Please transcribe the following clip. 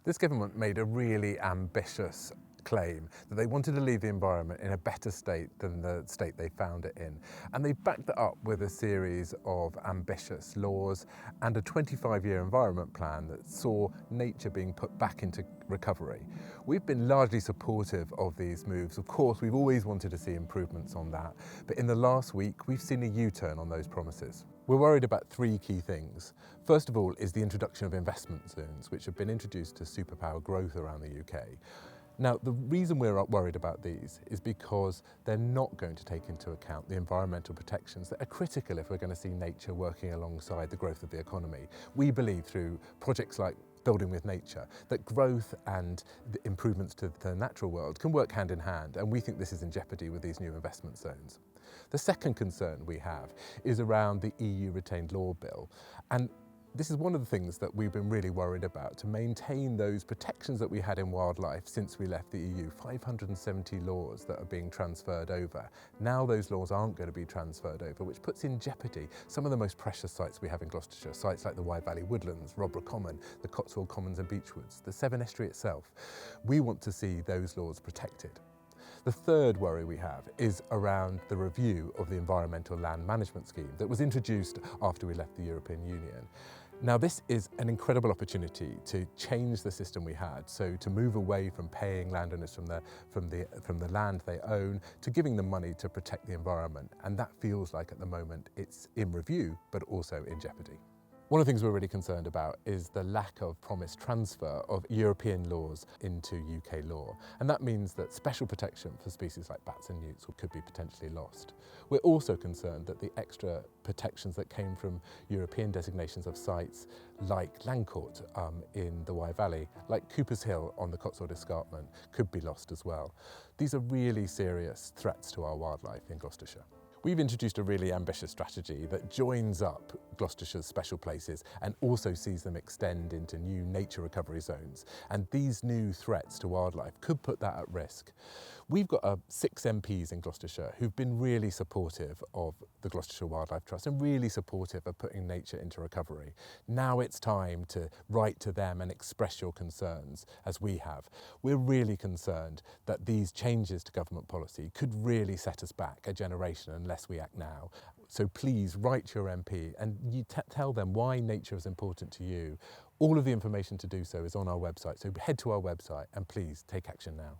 This government made a really ambitious claim that they wanted to leave the environment in a better state than the state they found it in. And they backed that up with a series of ambitious laws and a 25-year environment plan that saw nature being put back into recovery. We've been largely supportive of these moves. Of course, we've always wanted to see improvements on that, but in the last week, we've seen a U-turn on those promises. We're worried about three key things. First of all is the introduction of investment zones, which have been introduced to superpower growth around the UK. Now, the reason we're worried about these is because they're not going to take into account the environmental protections that are critical if we're going to see nature working alongside the growth of the economy. We believe through projects like Building with Nature that growth and the improvements to the natural world can work hand in hand, and we think this is in jeopardy with these new investment zones. The second concern we have is around the EU Retained Law Bill, and this is one of the things that we've been really worried about, to maintain those protections that we had in wildlife since we left the EU. 570 laws that are being transferred over. Now those laws aren't going to be transferred over, which puts in jeopardy some of the most precious sites we have in Gloucestershire, sites like the Wye Valley Woodlands, Robborough Common, the Cotswold Commons and Beechwoods, the Severn Estuary itself. We want to see those laws protected. The third worry we have is around the review of the Environmental Land Management Scheme that was introduced after we left the European Union. Now, this is an incredible opportunity to change the system we had, so to move away from paying landowners from the land they own to giving them money to protect the environment, and that feels like at the moment it's in review but also in jeopardy. One of the things we're really concerned about is the lack of promised transfer of European laws into UK law. And that means that special protection for species like bats and newts could be potentially lost. We're also concerned that the extra protections that came from European designations of sites like Landcourt in the Wye Valley, like Cooper's Hill on the Cotswold Escarpment, could be lost as well. These are really serious threats to our wildlife in Gloucestershire. We've introduced a really ambitious strategy that joins up Gloucestershire's special places and also sees them extend into new nature recovery zones. And these new threats to wildlife could put that at risk. We've got 6 MPs in Gloucestershire who've been really supportive of the Gloucestershire Wildlife Trust and really supportive of putting nature into recovery. Now it's time to write to them and express your concerns, as we have. We're really concerned that these changes to government policy could really set us back a generation unless we act now. So please write to your MP and you tell them why nature is important to you. All of the information to do so is on our website, so head to our website and please take action now.